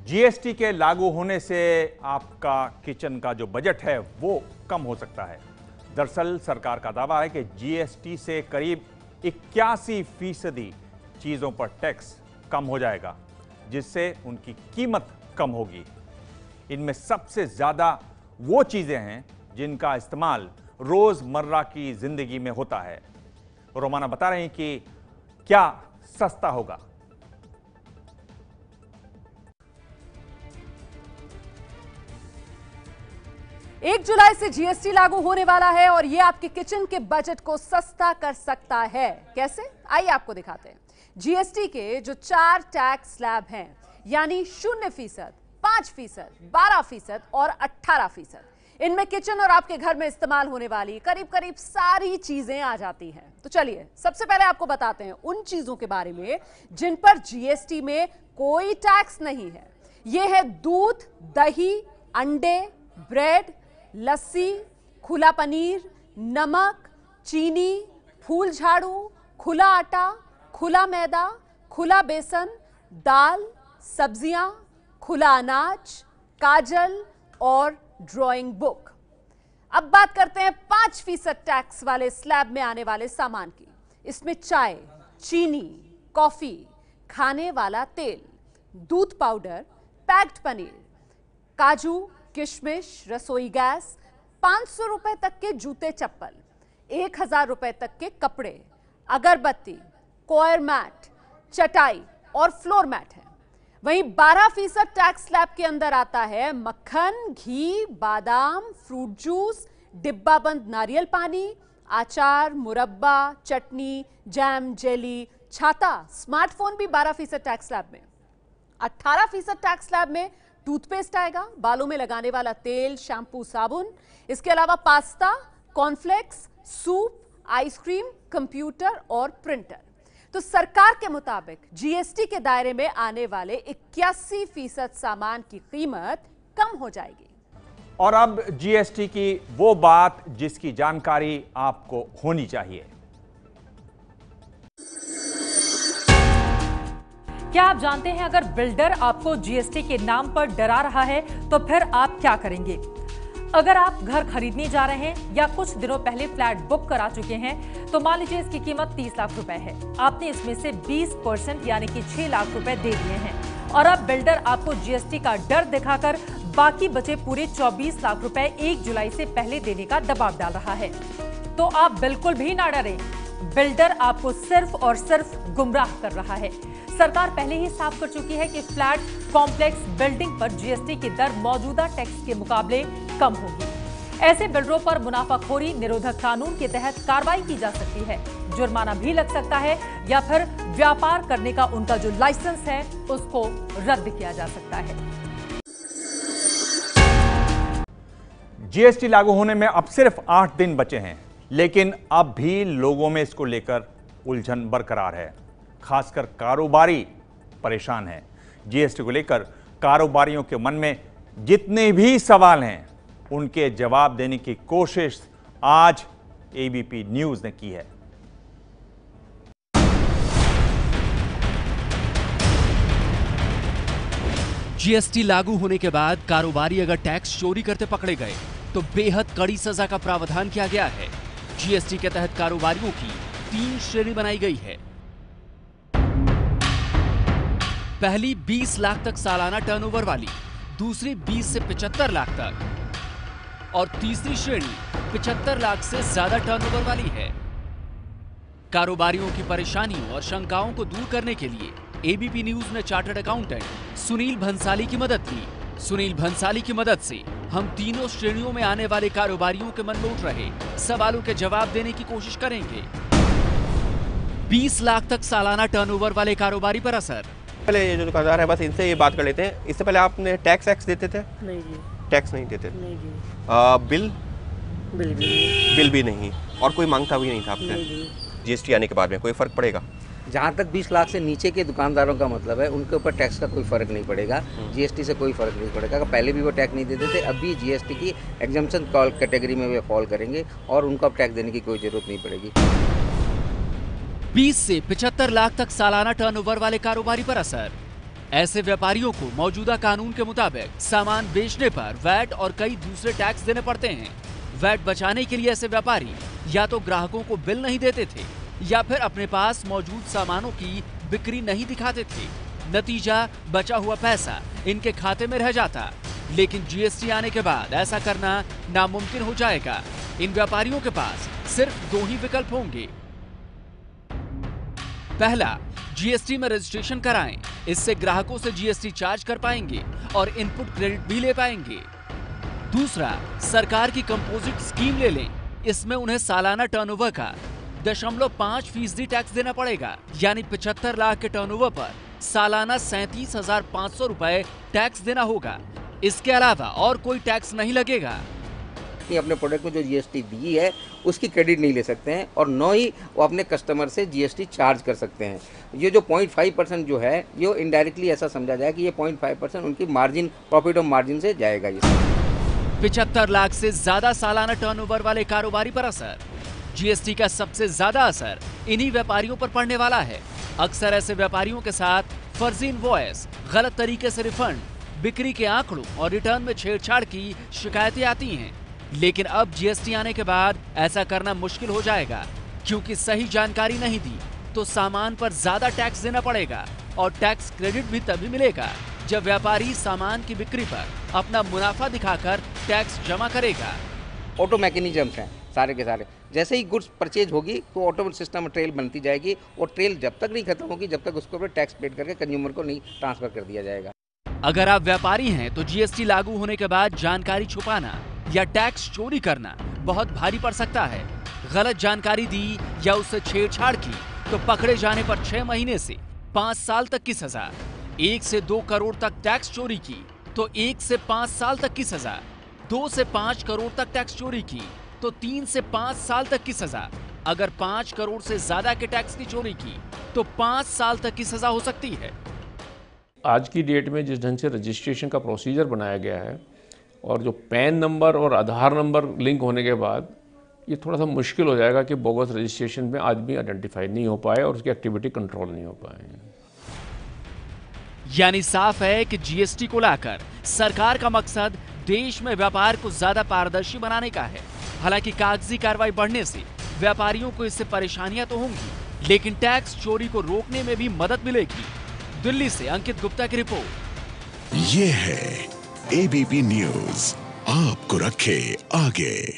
GST के लागू होने से आपका किचन का जो बजट है वो कम हो सकता है। दरअसल सरकार का दावा है कि जीएसटी से करीब 81% चीजों पर टैक्स कम हो जाएगा, जिससे उनकी कीमत कम होगी। इनमें सबसे ज्यादा वो चीजें हैं जिनका इस्तेमाल रोजमर्रा की जिंदगी में होता है। रोमाना बता रहे हैं कि क्या सस्ता होगा। 1 जुलाई से जीएसटी लागू होने वाला है और ये आपके किचन के बजट को सस्ता कर सकता है। कैसे? आइए आपको दिखाते हैं। जीएसटी के जो 4 टैक्स स्लैब हैं, यानी 0%, 5%, 12% और 18%, इनमें किचन और आपके घर में इस्तेमाल होने वाली करीब करीब सारी चीजें आ जाती हैं। तो चलिए सबसे पहले आपको बताते हैं उन चीजों के बारे में जिन पर जीएसटी में कोई टैक्स नहीं है। यह है दूध, दही, अंडे, ब्रेड, लस्सी, खुला पनीर, नमक, चीनी, फूल झाड़ू, खुला आटा, खुला मैदा, खुला बेसन, दाल, सब्जियां, खुला अनाज, काजल और ड्राइंग बुक। अब बात करते हैं 5% टैक्स वाले स्लैब में आने वाले सामान की। इसमें चाय, चीनी, कॉफी, खाने वाला तेल, दूध पाउडर, पैक्ड पनीर, काजू, किशमिश, रसोई गैस, 500 रुपए तक के जूते चप्पल, 1000 रुपए तक के कपड़े, अगरबत्ती, कोयर मैट, चटाई और फ्लोर मैट है। वहीं 12% टैक्स स्लैब के अंदर आता है मक्खन, घी, बादाम, फ्रूट जूस, डिब्बा बंद नारियल पानी, अचार, मुरब्बा, चटनी, जैम, जेली, छाता, स्मार्टफोन भी 12% टैक्स स्लैब में। 18% टैक्स स्लैब में टूथपेस्ट आएगा, बालों में लगाने वाला तेल, शैम्पू, साबुन। इसके अलावा pasta, cornflakes, soup, ice cream, computer और प्रिंटर। तो सरकार के मुताबिक जीएसटी के दायरे में आने वाले 81% सामान की कीमत कम हो जाएगी। और अब जीएसटी की वो बात जिसकी जानकारी आपको होनी चाहिए। क्या आप जानते हैं अगर बिल्डर आपको जीएसटी के नाम पर डरा रहा है तो फिर आप क्या करेंगे? अगर आप घर खरीदने जा रहे हैं या कुछ दिनों पहले फ्लैट बुक करा चुके हैं तो मान लीजिए इसकी कीमत 30 लाख रुपए है। आपने इसमें से 20% यानी कि 6 लाख रुपए दे दिए हैं और अब बिल्डर आपको जीएसटी का डर दिखाकर बाकी बचे पूरे 24 लाख रुपए 1 जुलाई से पहले देने का दबाव डाल रहा है। तो आप बिल्कुल भी ना डरें, बिल्डर आपको सिर्फ और सिर्फ गुमराह कर रहा है। सरकार पहले ही साफ कर चुकी है कि फ्लैट कॉम्प्लेक्स बिल्डिंग पर जीएसटी की दर मौजूदा टैक्स के मुकाबले कम होगी। ऐसे बिल्डरों पर मुनाफाखोरी निरोधक कानून के तहत कार्रवाई की जा सकती है, जुर्माना भी लग सकता है या फिर व्यापार करने का उनका जो लाइसेंस है उसको रद्द किया जा सकता है। जीएसटी लागू होने में अब सिर्फ 8 दिन बचे हैं, लेकिन अब भी लोगों में इसको लेकर उलझन बरकरार है। खासकर कारोबारी परेशान हैं। जीएसटी को लेकर कारोबारियों के मन में जितने भी सवाल हैं उनके जवाब देने की कोशिश आज एबीपी न्यूज ने की है। जीएसटी लागू होने के बाद कारोबारी अगर टैक्स चोरी करते पकड़े गए तो बेहद कड़ी सजा का प्रावधान किया गया है। जीएसटी के तहत कारोबारियों की 3 श्रेणी बनाई गई है। पहली 20 लाख तक सालाना टर्नओवर वाली, दूसरी 20 से 75 लाख तक और तीसरी श्रेणी 75 लाख से ज्यादा टर्नओवर वाली है। कारोबारियों की परेशानियों और शंकाओं को दूर करने के लिए एबीपी न्यूज ने चार्टर्ड अकाउंटेंट सुनील भंसाली की मदद ली। सुनील भंसाली की मदद से हम तीनों श्रेणियों में आने वाले कारोबारियों के मन में उठ रहे सवालों के जवाब देने की कोशिश करेंगे। 20 लाख तक सालाना टर्नओवर वाले कारोबारी पर असर। पहले ये जो दुकानदार है बस इनसे ये बात कर लेते हैं। इससे पहले आपने टैक्स एक्स देते थे? नहीं जी। टैक्स नहीं देते? नहीं जी। बिल भी नहीं। और कोई मांगता भी नहीं था आपसे? जीएसटी आने के बाद में कोई फर्क पड़ेगा? जहाँ तक 20 लाख से नीचे के दुकानदारों का मतलब है उनके ऊपर टैक्स का कोई फर्क नहीं पड़ेगा। जीएसटी से कोई फर्क नहीं पड़ेगा। पहले भी वो टैक्स नहीं देते थे, अभी जीएसटी की एग्जम्पशन कैटेगरी में वे फॉल करेंगे और उनको अब टैक्स देने की कोई जरूरत नहीं पड़ेगी। 20 से 75 लाख तक सालाना टर्नओवर वाले कारोबारी पर असर। ऐसे व्यापारियों को मौजूदा कानून के मुताबिक सामान बेचने पर वैट और कई दूसरे टैक्स देने पड़ते हैं। वैट बचाने के लिए ऐसे व्यापारी या तो ग्राहकों को बिल नहीं देते थे या फिर अपने पास मौजूद सामानों की बिक्री नहीं दिखाते थे। नतीजा, बचा हुआ पैसा इनके खाते में रह जाता। लेकिन जीएसटी आने के बाद ऐसा करना नामुमकिन हो जाएगा। इन व्यापारियों के पास सिर्फ 2 ही विकल्प होंगे। पहला, जीएसटी में रजिस्ट्रेशन कराएं। इससे ग्राहकों से जीएसटी चार्ज कर पाएंगे और इनपुट क्रेडिट भी ले पाएंगे। दूसरा, सरकार की कंपोजिट स्कीम ले लें। इसमें उन्हें सालाना टर्नओवर का 0.5% टैक्स देना पड़ेगा, यानी 75 लाख के टर्नओवर पर सालाना 37,500 रुपए टैक्स देना होगा। इसके अलावा और कोई टैक्स नहीं लगेगा। अपने प्रोडक्ट में जो जीएसटी दी है उसकी क्रेडिट नहीं ले सकते हैं और न ही वो अपने कस्टमर से जीएसटी चार्ज कर सकते हैं। ये जो 0.5% जो है, ये इनडायरेक्टली ऐसा समझा जाए कि ये 0.5% उनकी मार्जिन, प्रॉफिट और मार्जिन से जाएगा। ये 75 लाख से ज्यादा सालाना टर्नओवर वाले कारोबारी पर असर। जीएसटी का सबसे ज्यादा असर इन्हीं व्यापारियों पर पड़ने वाला है। अक्सर ऐसे व्यापारियों के साथ फर्जी इनवॉइस, गलत तरीके से रिफंड, बिक्री के आंकड़ों और रिटर्न में छेड़छाड़ की शिकायतें आती हैं। लेकिन अब जीएसटी आने के बाद ऐसा करना मुश्किल हो जाएगा, क्योंकि सही जानकारी नहीं दी तो सामान पर ज्यादा टैक्स देना पड़ेगा और टैक्स क्रेडिट भी तभी मिलेगा जब व्यापारी सामान की बिक्री पर अपना मुनाफा दिखाकर टैक्स जमा करेगा। ऑटो मैकेनिज्म हैं सारे के सारे। जैसे ही गुड्स परचेज होगी तो ऑटो सिस्टम में ट्रेल बनती जाएगी और ट्रेल जब तक नहीं खत्म होगी जब तक उसके ऊपर टैक्स पेड करके कंज्यूमर को नहीं ट्रांसफर कर दिया जाएगा। अगर आप व्यापारी हैं तो जीएसटी लागू होने के बाद जानकारी छुपाना या टैक्स चोरी करना बहुत भारी पड़ सकता है। गलत जानकारी दी या उससे छेड़छाड़ की तो पकड़े जाने पर 6 महीने से 5 साल तक की सजा। 1 से 2 करोड़ तक टैक्स चोरी की तो 1 से 5 साल तक की सजा। 2 से 5 करोड़ तक टैक्स चोरी की तो 3 से 5 साल तक की सजा। अगर 5 करोड़ से ज्यादा के टैक्स की चोरी की तो 5 साल तक की सजा हो सकती है। आज की डेट में जिस ढंग से रजिस्ट्रेशन का प्रोसीजर बनाया गया है और जो पैन नंबर और आधार नंबर लिंक होने के बाद ये थोड़ा सा मुश्किल हो जाएगा कि बोगस रजिस्ट्रेशन में आदमी आइडेंटिफाई नहीं हो पाए और उसकी एक्टिविटी कंट्रोल नहीं हो पाए। यानी साफ है कि जीएसटी को लाकर सरकार का मकसद देश में व्यापार को ज्यादा पारदर्शी बनाने का है। हालांकि कागजी कार्रवाई बढ़ने से व्यापारियों को इससे परेशानियां तो होंगी, लेकिन टैक्स चोरी को रोकने में भी मदद मिलेगी। दिल्ली से अंकित गुप्ता की रिपोर्ट। ये है एबीपी न्यूज, आपको रखे आगे।